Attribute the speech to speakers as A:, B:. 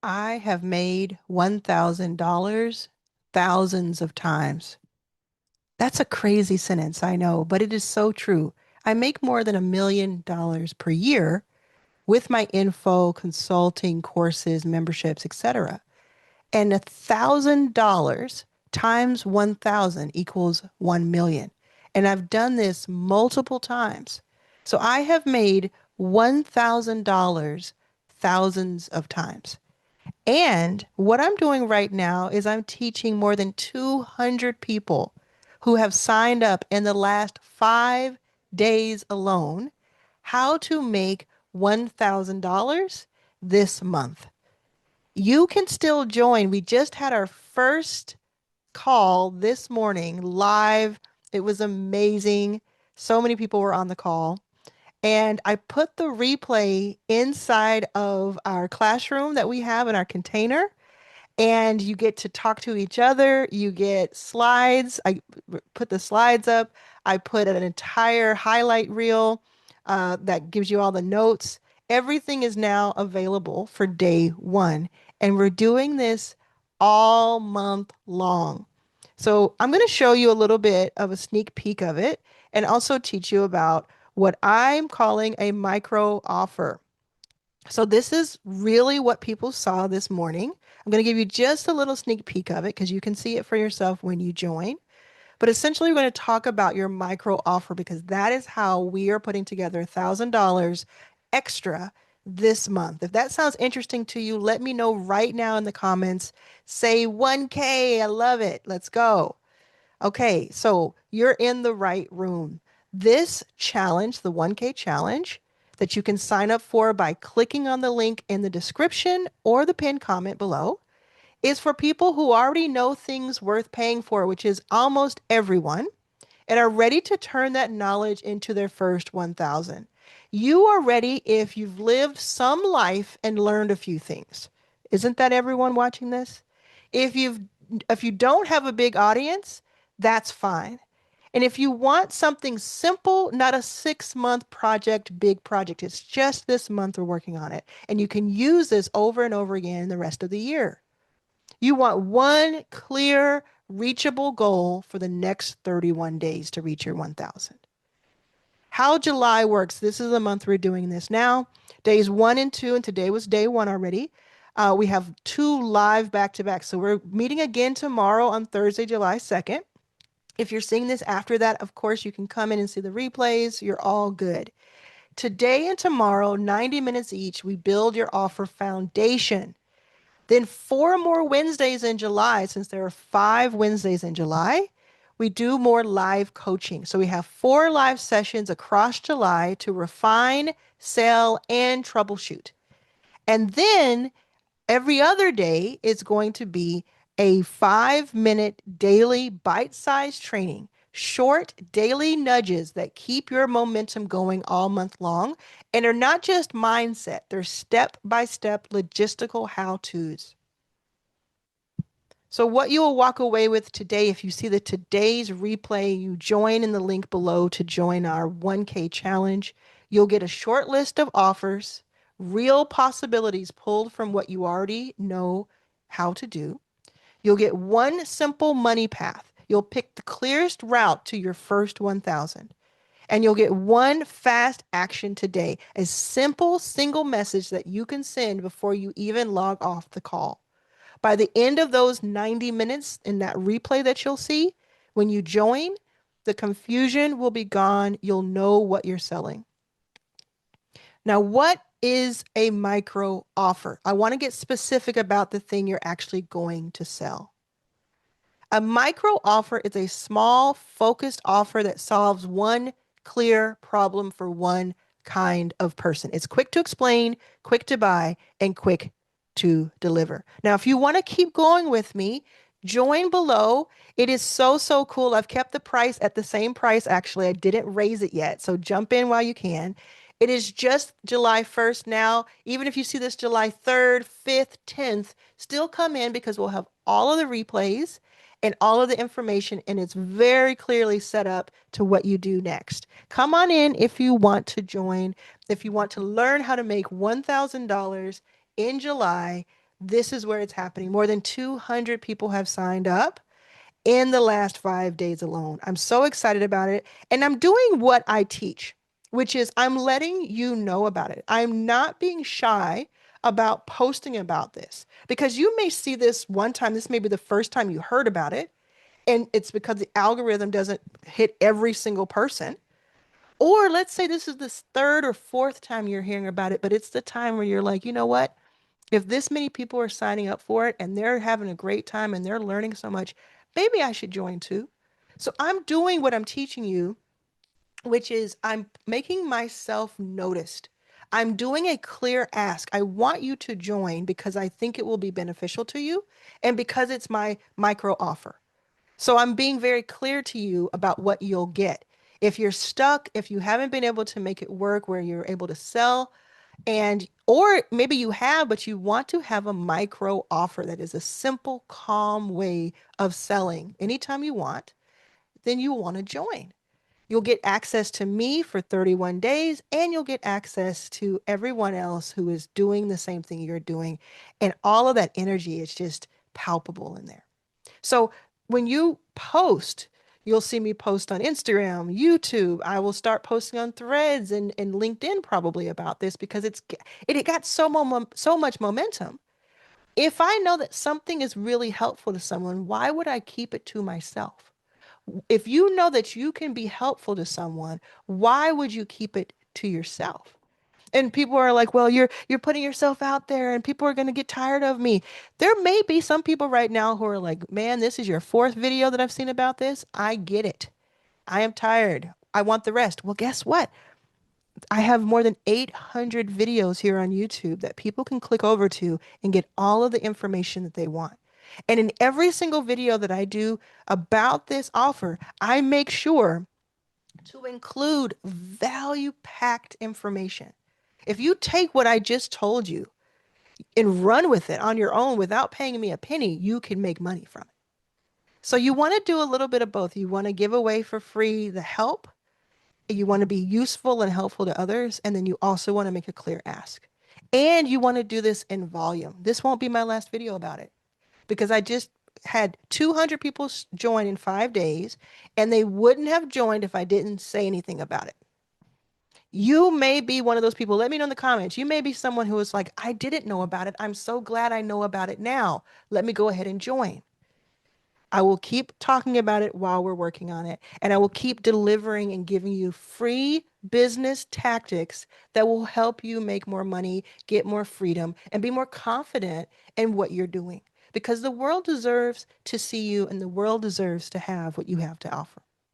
A: I have made $1,000 thousands of times. That's a crazy sentence, I know, but it is so true. I make more than $1 million per year with my info, consulting, courses, memberships, etc. And $1,000 times 1,000 equals 1 million. And I've done this multiple times. So I have made $1,000 thousands of times. And what I'm doing right now is I'm teaching more than 200 people who have signed up in the last 5 days alone how to make $1,000 this month. You can still join. We just had our first call this morning live. It was amazing. So many people were on the call. And I put the replay inside of our classroom that we have in our container, and you get to talk to each other. You get slides. Put the slides up. I put an entire highlight reel that gives you all the notes. Everything is now available for day one, and we're doing this all month long. So I'm going to show you a little bit of a sneak peek of it and also teach you about what I'm calling a micro offer. So this is really what people saw this morning. I'm going to give you just a little sneak peek of it because you can see it for yourself when you join. But essentially, we're going to talk about your micro offer because that is how we are putting together $1,000 extra this month. If that sounds interesting to you, let me know right now in the comments. Say 1K. I love it. Let's go. Okay, so you're in the right room. This challenge, the 1K challenge, that you can sign up for by clicking on the link in the description or the pinned comment below, is for people who already know things worth paying for, which is almost everyone, and are ready to turn that knowledge into their first 1,000. You are ready if you've lived some life and learned a few things. Isn't that everyone watching this? If you've if you don't have a big audience, that's fine. And if you want something simple, not a 6 month project, big project, it's just this month we're working on it. And you can use this over and over again the rest of the year. You want one clear, reachable goal for the next 31 days to reach your 1,000. How July works, this is the month we're doing this now. Days one and two, and today was day one already. We have two live back to back. So we're meeting again tomorrow on Thursday, July 2nd. If you're seeing this after that, of course, you can come in and see the replays. You're all good. Today and tomorrow, 90 minutes each, we build your offer foundation. Then 4 more Wednesdays in July, since there are 5 Wednesdays in July, we do more live coaching. So we have 4 live sessions across July to refine, sell, and troubleshoot. And then every other day is going to be a 5 minute daily bite sized training, short daily nudges that keep your momentum going all month long and are not just mindset, they're step by step logistical how to's. So, what you will walk away with today, if you see the today's replay, you join in the link below to join our 1K challenge. You'll get a short list of offers, real possibilities pulled from what you already know how to do. You'll get one simple money path. You'll pick the clearest route to your first 1,000. And you'll get one fast action today, a simple single message that you can send before you even log off the call. By the end of those 90 minutes in that replay that you'll see, when you join, the confusion will be gone. You'll know what you're selling. Now, what is a micro offer? I want to get specific about the thing you're actually going to sell. A micro offer is a small, focused offer that solves one clear problem for one kind of person. It's quick to explain, quick to buy, and quick to deliver. Now, if you want to keep going with me, join below. It is so, so cool. I've kept the price at the same price, actually. I didn't raise it yet, so jump in while you can. It is just July 1st now. Even if you see this July 3rd, 5th, 10th, still come in because we'll have all of the replays and all of the information, and it's very clearly set up to what you do next. Come on in if you want to join, if you want to learn how to make $1,000 in July This is where it's happening. More than 200 people have signed up in the last 5 days alone. I'm so excited about it. And I'm doing what I teach, which is I'm letting you know about it. I'm not being shy about posting about this because you may see this one time. This may be the first time you heard about it. And it's because the algorithm doesn't hit every single person. Or let's say this is the third or fourth time you're hearing about it, but it's the time where you're like, you know what? If this many people are signing up for it and they're having a great time and they're learning so much, maybe I should join too. So I'm doing what I'm teaching you, which is I'm making myself noticed. I'm doing a clear ask. I want you to join because I think it will be beneficial to you and because it's my micro offer. So I'm being very clear to you about what you'll get. If you're stuck, if you haven't been able to make it work where you're able to sell, and or maybe you have, but you want to have a micro offer that is a simple, calm way of selling anytime you want, then you want to join. You'll get access to me for 31 days, and you'll get access to everyone else who is doing the same thing you're doing. And all of that energy is just palpable in there. So when you post, you'll see me post on Instagram, YouTube. I will start posting on Threads and LinkedIn probably about this because it got so much momentum. If I know that something is really helpful to someone, why would I keep it to myself? If you know that you can be helpful to someone, why would you keep it to yourself? And people are like, well, you're putting yourself out there and people are going to get tired of me. There may be some people right now who are like, man, this is your fourth video that I've seen about this. I get it. I am tired. I want the rest. Well, guess what? I have more than 800 videos here on YouTube that people can click over to and get all of the information that they want. And in every single video that I do about this offer, I make sure to include value packed information. If you take what I just told you and run with it on your own without paying me a penny, you can make money from it. So you want to do a little bit of both. You want to give away for free the help, you want to be useful and helpful to others, and then you also want to make a clear ask. And you want to do this in volume. This won't be my last video about it because I just had 200 people join in 5 days, and they wouldn't have joined if I didn't say anything about it. You may be one of those people. Let me know in the comments. You may be someone who is like, I didn't know about it. I'm so glad I know about it now. Let me go ahead and join. I will keep talking about it while we're working on it. And I will keep delivering and giving you free business tactics that will help you make more money, get more freedom, and be more confident in what you're doing. Because the world deserves to see you and the world deserves to have what you have to offer.